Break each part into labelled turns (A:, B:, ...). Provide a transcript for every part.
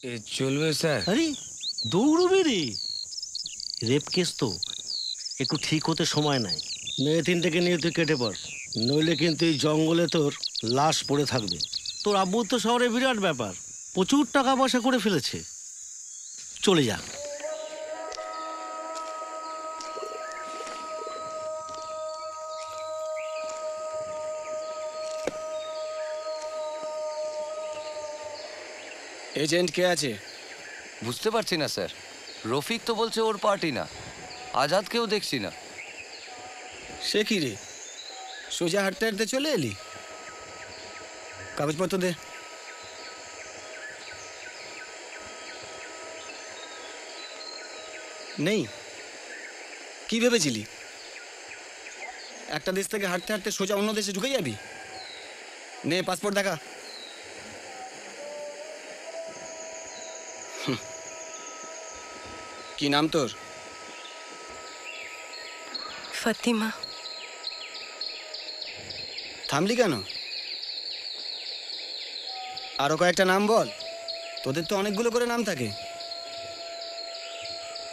A: চলবে স্যার।
B: আরে দৌড়বি রে, রেপ কেস তো, একটু ঠিক হতে সময় নাই। মেয়ে তিনটেকে নিয়ে তুই কেটে পড়, নইলে কিন্তু এই জঙ্গলে তোর লাশ পড়ে থাকবে। তোর আব্বুর তো শহরে বিরাট ব্যাপার, প্রচুর টাকা পয়সা করে ফেলেছে। চলে যা।
C: এজেন্ট কে আছে?
D: বুঝতে পারছি না স্যার। রফিক তো বলছে ওর পার্টি না, আজাদকেও দেখছি না।
C: সে কি রে, সোজা হাঁটতে হাঁটতে চলে এলি? কাগজপত্র দে। নেই? কি ভেবেছিলি একটা দেশ থেকে হাঁটতে হাঁটতে সোজা অন্য দেশে ঢুকে যাবি? নে পাসপোর্ট দেখা। কি নাম তোর?
E: ফাতিমা।
C: থামলি কেন? আরো কয়েকটা নাম বল, তোদের তো অনেকগুলো করে নাম থাকে।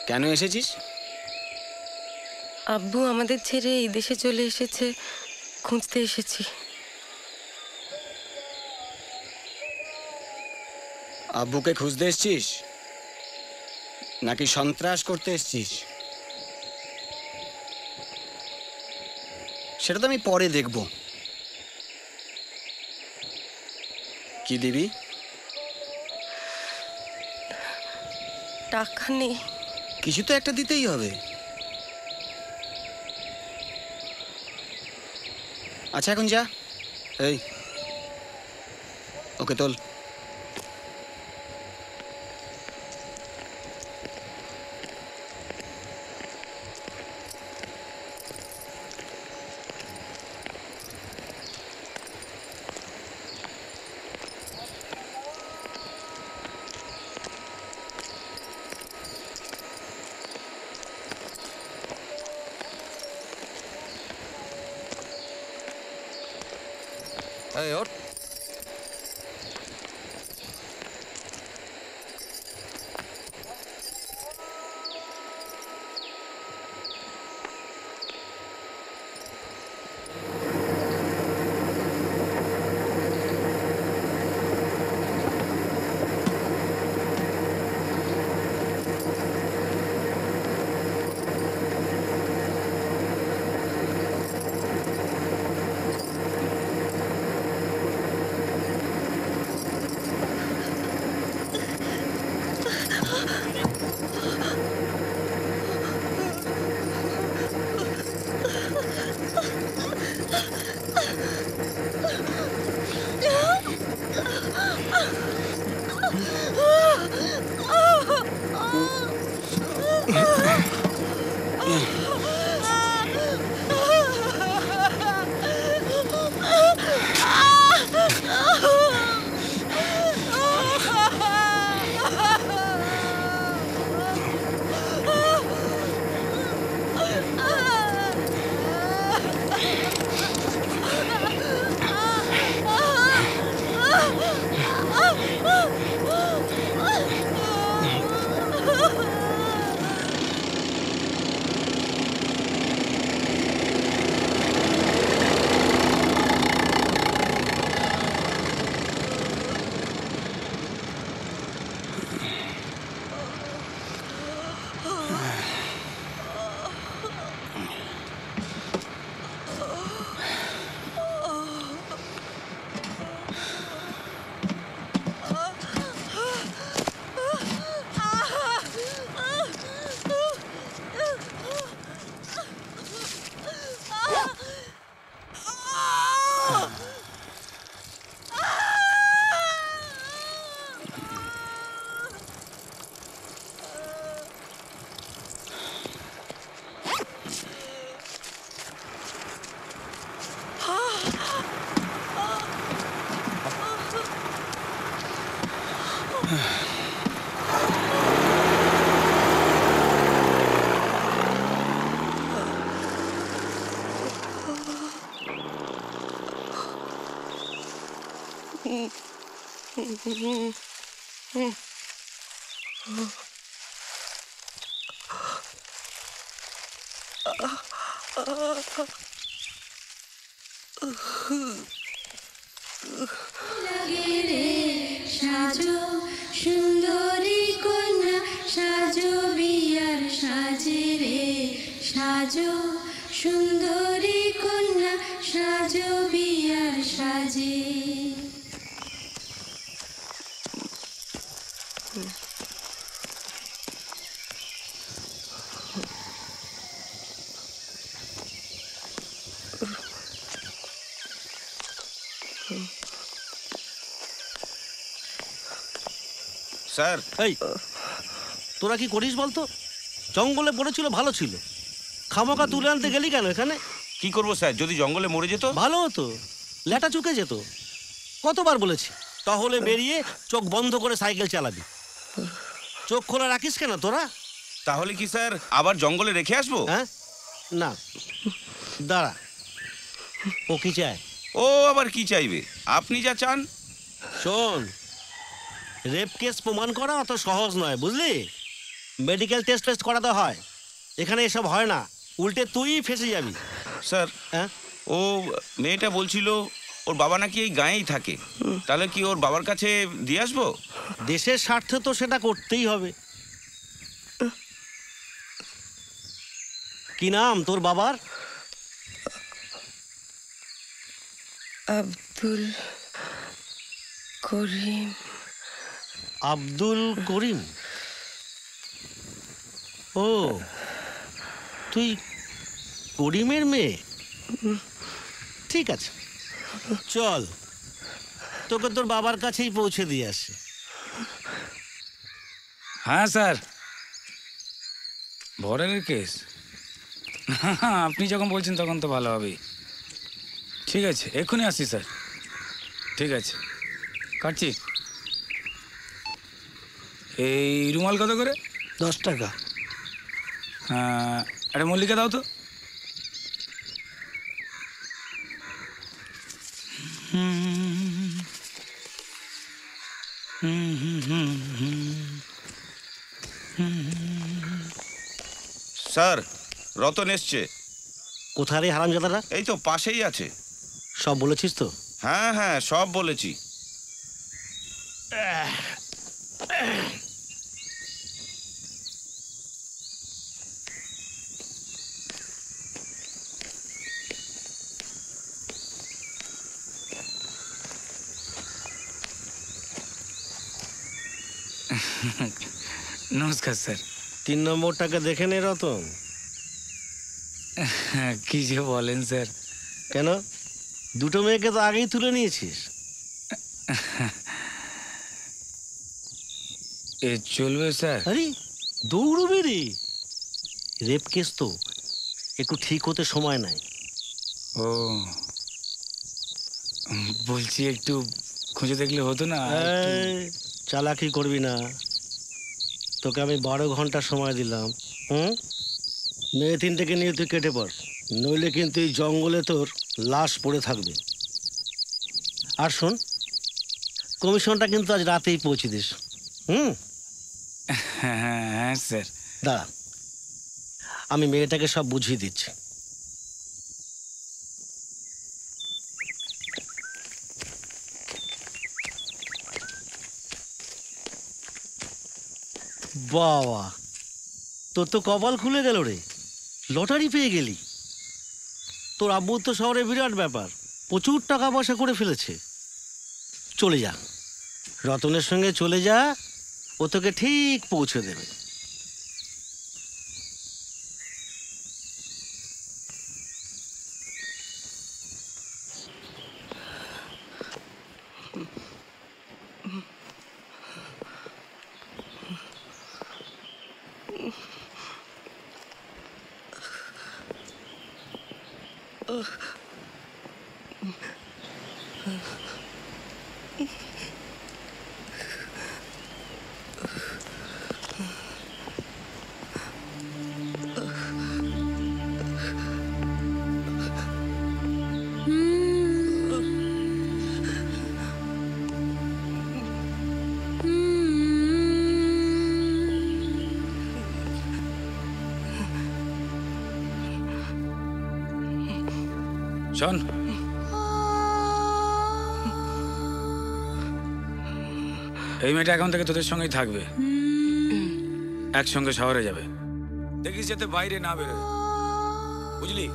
C: কেন এসেছিস?
E: আব্বু আমাদের ছেড়ে এই দেশে চলে এসেছে, খুঁজতে এসেছি।
C: আব্বুকে খুঁজতে এসছিস নাকি সন্ত্রাস করতে এসছিস? সেটা তো আমি পরে দেখব। কি দিবি?
E: টাকা নেই।
C: কিছু তো একটা দিতেই হবে। আচ্ছা এখন যা। এই ওকে তোল।
D: এই ওঠ।
A: লাগে রে সাজো সুন্দরী কন্যা সাজো বিয়ার সাজে রে সাজো সুন্দরী কন্যা সাজো বিয়ার সাজে।
F: স্যার
B: এই তোরা কি করিস বলতো? জঙ্গলে পড়েছিল ভালো ছিল, খামাকা তুলে আনতে গেলি কেন এখানে?
F: কি করব স্যার, যদি জঙ্গলে মরে যেত?
B: ভালো হতো, লেটা চুকে যেত। কতবার বলেছি তাহলে বেরিয়ে চোখ বন্ধ করে সাইকেল চালাবি, চোখ খোলা রাখিস কেন তোরা?
F: তাহলে কি স্যার আবার জঙ্গলে রেখে আসবো?
B: হ্যাঁ না, দাঁড়া, ও কি চায়?
F: ও আবার কি চাইবে? আপনি যা চান।
B: শোন, রেপ কেস প্রমাণ করা অত সহজ নয়, বুঝলি? মেডিকেল টেস্ট করাতে হয়, এখানে এসব হয় না, উল্টে তুই ফেসে যাবি।
F: স্যার
B: হ্যাঁ,
F: ও মেয়েটা বলছিল ওর বাবা নাকি এই গাঁয়েই থাকে, তাহলে কি ওর বাবার কাছে দিয়ে আসবো?
B: দেশের স্বার্থে তো সেটা করতেই হবে। কি নাম তোর বাবার?
E: আব্দুল করিম।
B: আব্দুল করিম? ও, তুই করিমের মেয়ে? ঠিক আছে, চল তোকে তোর বাবার কাছেই পৌঁছে দিয়ে আসি।
G: হ্যাঁ স্যার, বর্ডারের কেস। আপনি যখন বলছেন তখন তো ভালো হবেই। ঠিক আছে, এক্ষুনি আসছি স্যার। ঠিক আছে, কাটছি। এই রুমাল কত করে?
B: 10 টাকা।
G: একটা মল্লিকা দাও তো।
F: স্যার রতন এসছে।
B: কোথায় রে হারামজাদারা?
F: এই তো পাশেই আছে।
B: সব বলেছিস তো?
F: হ্যাঁ হ্যাঁ, সব বলেছি।
G: নমস্কার স্যার।
B: 3 নম্বরটাকে দেখে নে রতন।
G: কি যে বলেন স্যার।
B: কেন, দুটো মেয়েকে তো আগেই তুলে নিয়েছিস।
G: এ চলবে স্যার?
B: আরে দৌড়বি রে, রেপ কেস তো, একটু ঠিক হতে সময় নাই।
G: ও, বলছি একটু খুঁজে দেখলে হতো না?
B: এই, চালাকি করবি না, তোকে আমি 12 ঘন্টা সময় দিলাম। মেয়ে 3টেকে নিয়ে তুই কেটে পড়, নইলে কিন্তু এই জঙ্গলে তোর লাশ পড়ে থাকবে। আর শোন, কমিশনটা কিন্তু আজ রাতেই পৌঁছে দিস।
G: হ্যাঁ স্যার।
B: দাঁড়া, আমি মেয়েটাকে সব বুঝিয়ে দিচ্ছি। বাবা, তোর তো কপাল খুলে গেল রে, লটারি পেয়ে গেলি। তোর আব্বুর তো শহরে বিরাট ব্যাপার, প্রচুর টাকা পয়সা করে ফেলেছে। চলে যা, রতনের সঙ্গে চলে যা, ও তোকে ঠিক পৌঁছে দেবে।
G: শোন, এই মেয়েটা এখন থেকে তোদের সঙ্গেই থাকবে, একসঙ্গে শহরে যাবে। দেখিস যাতে বাইরে না বেরোয়, বুঝলি?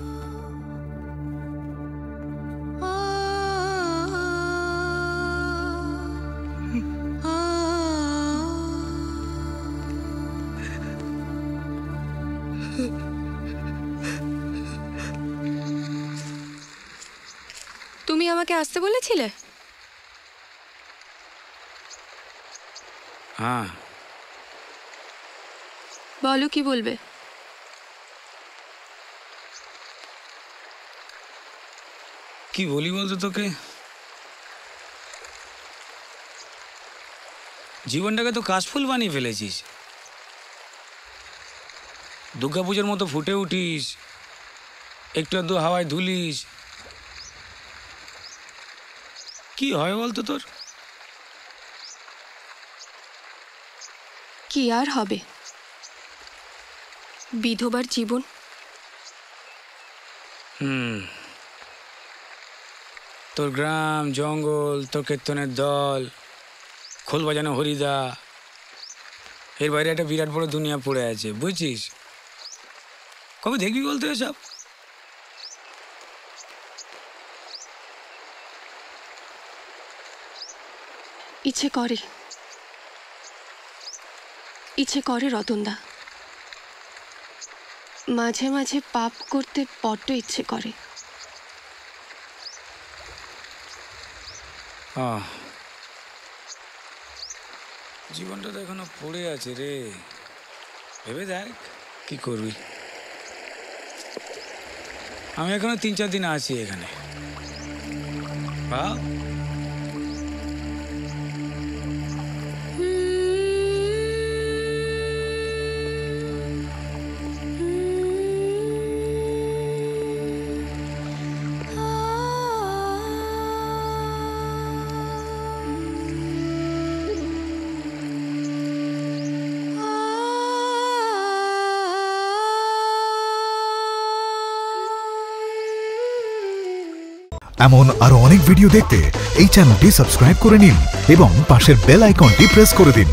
E: তুমি আমাকে আসতে বলেছিলে?
G: হ্যাঁ।
E: বলো কি বলবে?
G: কি বলি বলতো তোকে? জীবনটাকে তো কাশফুল বানিয়ে ফেলেছিস। দুর্গাপুজোর মতো ফুটে উঠিস, একটু আধটু হাওয়ায় ধুলিস, কি হয় বলতো তোর?
E: কি আর হবে, বিধবার জীবন।
G: তোর গ্রাম জঙ্গল, তোর কীর্তনের দল, খোল বাজানো হরিদা, এর বাইরে একটা বিরাট বড় দুনিয়া পড়ে আছে, বুঝছিস? কবে দেখবি বলতো এসব?
E: ইচ্ছে করে রতনদা, মাঝে মাঝে পাপ করতে বড্ড ইচ্ছে করে।
G: জীবনটা তো এখনো পড়ে আছে রে, ভেবে দেখ কি করবি। আমি এখনো 3-4 দিন আছি এখানে, ভাব।
H: এমন আরো অনেক ভিডিও দেখতে এই চ্যানেলটি সাবস্ক্রাইব করে নিন এবং পাশের বেল আইকনটি প্রেস করে দিন।